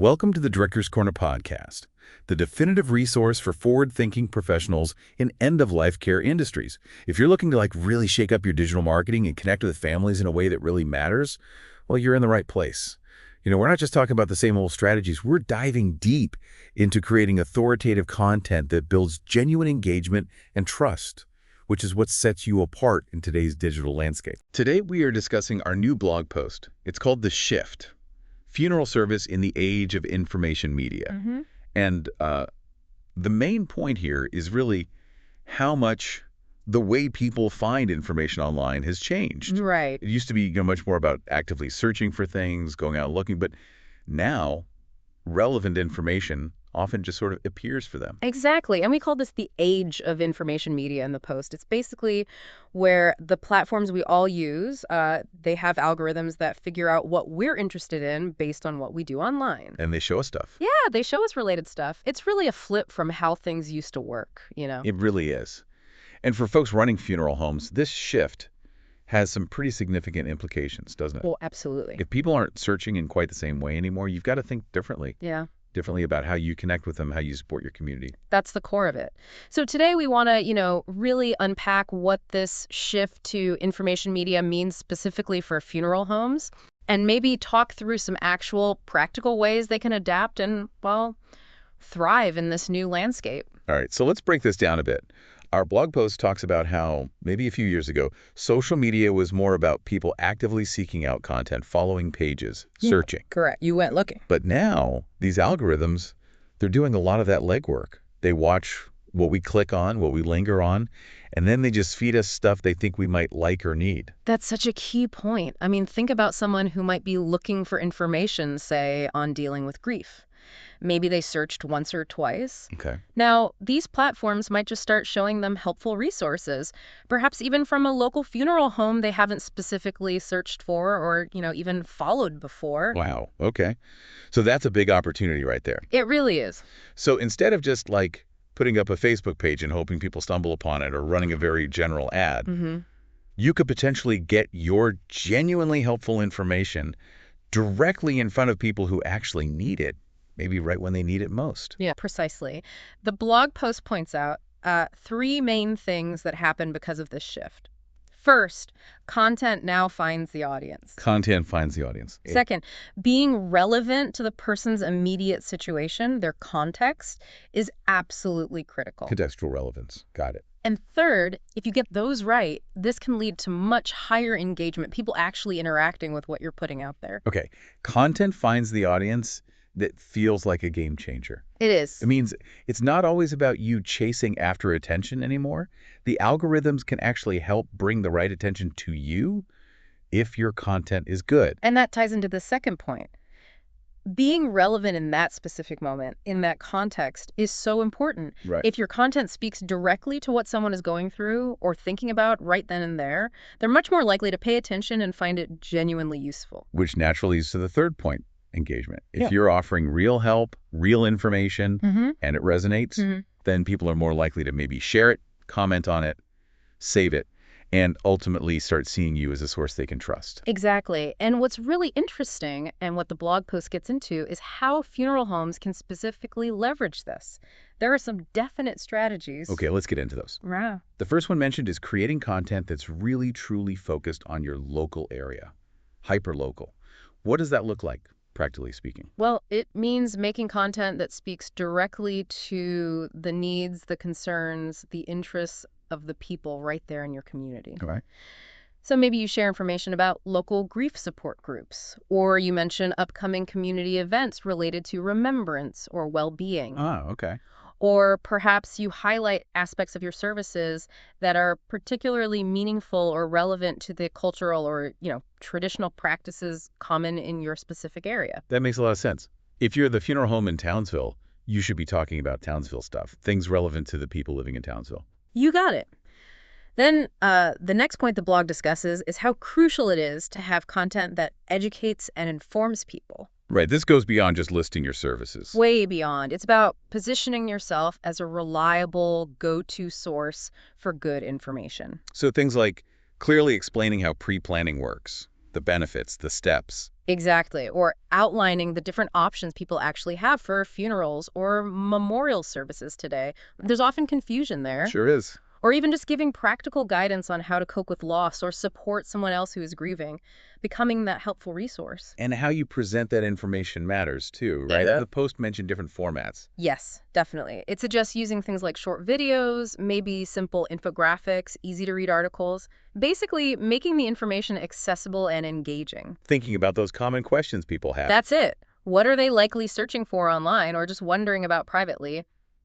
Welcome to the Director's Corner podcast, the definitive resource for forward-thinking professionals in end-of-life care industries. If you're looking to really shake up your digital marketing and connect with families in a way that really matters, well, you're in the right place. We're not just talking about the same old strategies. We're diving deep into creating authoritative content that builds genuine engagement and trust, which is what sets you apart in today's digital landscape. Today, we are discussing our new blog post. It's called The Shift: Funeral Service in the Age of Information Media. And the main point here is really how much the way people find information online has changed. Right. It used to be much more about actively searching for things, going out looking, but now relevant information often just sort of appears for them. Exactly. And we call this the age of information media in the post. It's basically where the platforms we all use, they have algorithms that figure out what we're interested in based on what we do online. And they show us stuff. Yeah, they show us related stuff. It's really a flip from how things used to work. It really is. And for folks running funeral homes, this shift has some pretty significant implications, doesn't it? Well, absolutely. If people aren't searching in quite the same way anymore, you've got to think differently. Yeah. Differently about how you connect with them, how you support your community. That's the core of it. So today we want to, really unpack what this shift to information media means specifically for funeral homes, and maybe talk through some actual practical ways they can adapt and, well, thrive in this new landscape. All right, so let's break this down a bit. Our blog post talks about how, maybe a few years ago, social media was more about people actively seeking out content, following pages, searching. Correct. You went looking. But now, these algorithms, they're doing a lot of that legwork. They watch what we click on, what we linger on, and then they just feed us stuff they think we might like or need. That's such a key point. I mean, think about someone who might be looking for information, say, on dealing with grief. Maybe they searched once or twice. Okay. Now, these platforms might just start showing them helpful resources, perhaps even from a local funeral home they haven't specifically searched for or, even followed before. Wow. Okay. So that's a big opportunity right there. It really is. So instead of just putting up a Facebook page and hoping people stumble upon it or running a very general ad, you could potentially get your genuinely helpful information directly in front of people who actually need it. Maybe right when they need it most. Yeah, precisely. The blog post points out three main things that happen because of this shift. First, content now finds the audience. Content finds the audience. Second, being relevant to the person's immediate situation, their context, is absolutely critical. Contextual relevance. Got it. And third, if you get those right, this can lead to much higher engagement, people actually interacting with what you're putting out there. Okay. Content finds the audience. That feels like a game changer. It is. It means it's not always about you chasing after attention anymore. The algorithms can actually help bring the right attention to you if your content is good. And that ties into the second point. Being relevant in that specific moment, in that context, is so important. Right. If your content speaks directly to what someone is going through or thinking about right then and there, they're much more likely to pay attention and find it genuinely useful. Which naturally leads to the third point. Engagement. If you're offering real help, real information, and it resonates, then people are more likely to maybe share it, comment on it, save it, and ultimately start seeing you as a source they can trust. Exactly. And what's really interesting, and what the blog post gets into, is how funeral homes can specifically leverage this. There are some definite strategies. Okay, let's get into those. Wow. The first one mentioned is creating content that's really, truly focused on your local area. Hyperlocal. What does that look like? Practically speaking? Well, it means making content that speaks directly to the needs, the concerns, the interests of the people right there in your community. All right. So maybe you share information about local grief support groups, or you mention upcoming community events related to remembrance or well-being. Ah, okay. Or perhaps you highlight aspects of your services that are particularly meaningful or relevant to the cultural or, traditional practices common in your specific area. That makes a lot of sense. If you're the funeral home in Townsville, you should be talking about Townsville stuff, things relevant to the people living in Townsville. You got it. Then the next point the blog discusses is how crucial it is to have content that educates and informs people. Right. This goes beyond just listing your services. Way beyond. It's about positioning yourself as a reliable go-to source for good information. So things like clearly explaining how pre-planning works, The benefits, the steps. Exactly. Or outlining the different options people actually have for funerals or memorial services today. There's often confusion there. Sure is. Or even just giving practical guidance on how to cope with loss or support someone else who is grieving, becoming that helpful resource. And how you present that information matters too, right? Yeah. The post mentioned different formats. Yes, definitely. It suggests using things like short videos, maybe simple infographics, easy to read articles, basically making the information accessible and engaging. Thinking about those common questions people have. That's it. What are they likely searching for online or just wondering about privately?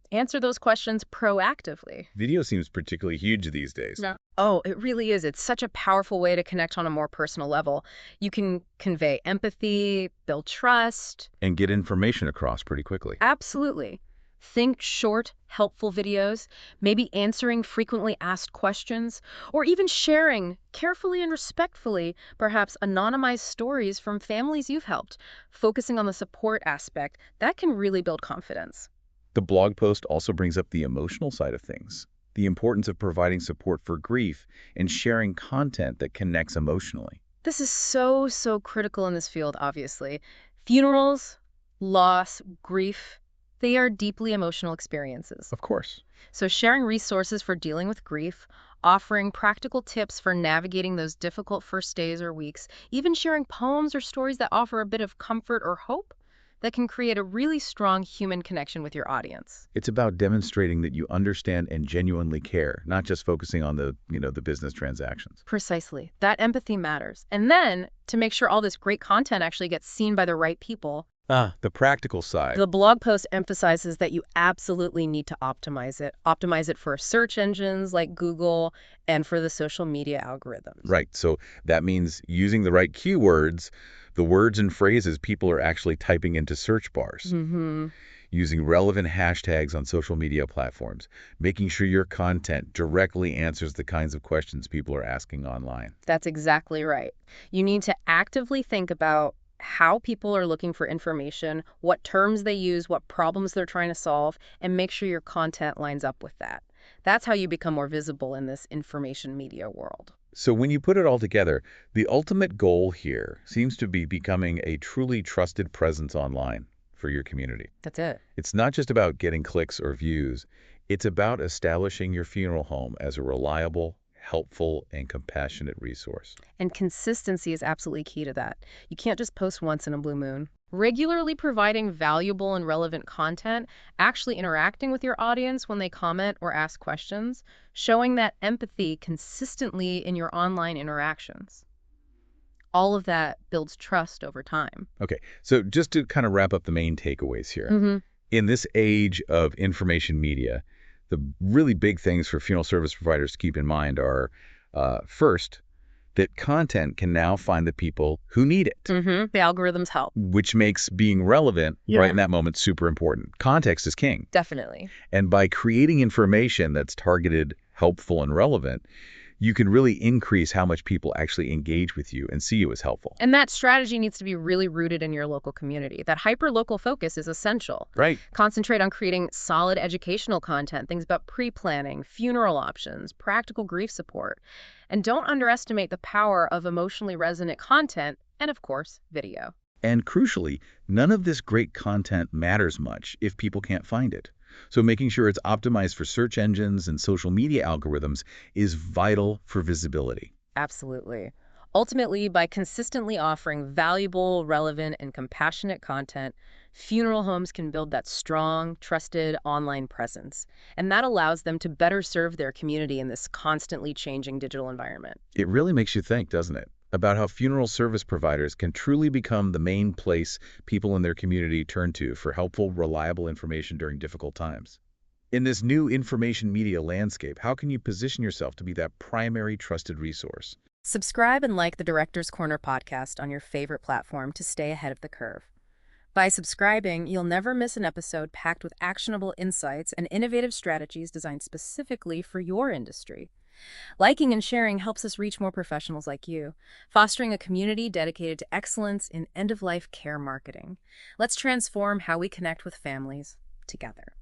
Answer those questions proactively. Video seems particularly huge these days. Yeah. Oh, it really is. It's such a powerful way to connect on a more personal level. You can convey empathy, build trust. And get information across pretty quickly. Absolutely. Think short, helpful videos, maybe answering frequently asked questions, or even sharing, carefully and respectfully, perhaps anonymized stories from families you've helped, focusing on the support aspect. That can really build confidence. The blog post also brings up the emotional side of things, the importance of providing support for grief and sharing content that connects emotionally. This is so, so critical in this field, obviously. Funerals, loss, grief, they are deeply emotional experiences. Of course. So sharing resources for dealing with grief, offering practical tips for navigating those difficult first days or weeks, even sharing poems or stories that offer a bit of comfort or hope, that can create a really strong human connection with your audience. It's about demonstrating that you understand and genuinely care, not just focusing on the business transactions. Precisely. That empathy matters. And then, to make sure all this great content actually gets seen by the right people, The practical side. the blog post emphasizes that you absolutely need to optimize it. Optimize it for search engines like Google and for the social media algorithms. Right. So that means using the right keywords, the words and phrases people are actually typing into search bars, Mm-hmm. using relevant hashtags on social media platforms, making sure your content directly answers the kinds of questions people are asking online. That's exactly right. You need to actively think about how people are looking for information, what terms they use, what problems they're trying to solve, and make sure your content lines up with that. That's how you become more visible in this information media world. So when you put it all together, the ultimate goal here seems to be becoming a truly trusted presence online for your community. That's it. It's not just about getting clicks or views. It's about establishing your funeral home as a reliable, helpful, and compassionate resource. And consistency is absolutely key to that. You can't just post once in a blue moon. Regularly providing valuable and relevant content, actually interacting with your audience when they comment or ask questions, showing that empathy consistently in your online interactions. All of that builds trust over time. Okay, so just to kind of wrap up the main takeaways here. Mm-hmm. In this age of information media, the really big things for funeral service providers to keep in mind are, first, that content can now find the people who need it, Mm-hmm. The algorithms help. which makes being relevant right in that moment super important. Context is king. Definitely. And by creating information that's targeted, helpful, and relevant, you can really increase how much people actually engage with you and see you as helpful. And that strategy needs to be really rooted in your local community. That hyper-local focus is essential. Right. Concentrate on creating solid educational content, things about pre-planning, funeral options, practical grief support. And don't underestimate the power of emotionally resonant content and, of course, video. And crucially, none of this great content matters much if people can't find it. So making sure it's optimized for search engines and social media algorithms is vital for visibility. Absolutely. Ultimately, by consistently offering valuable, relevant, and compassionate content, funeral homes can build that strong, trusted online presence. And that allows them to better serve their community in this constantly changing digital environment. It really makes you think, doesn't it, about how funeral service providers can truly become the main place people in their community turn to for helpful, reliable information during difficult times. In this new information media landscape, how can you position yourself to be that primary trusted resource? Subscribe and like the Director's Corner podcast on your favorite platform to stay ahead of the curve. By subscribing, you'll never miss an episode packed with actionable insights and innovative strategies designed specifically for your industry. Liking and sharing helps us reach more professionals like you, fostering a community dedicated to excellence in end-of-life care marketing. Let's transform how we connect with families together.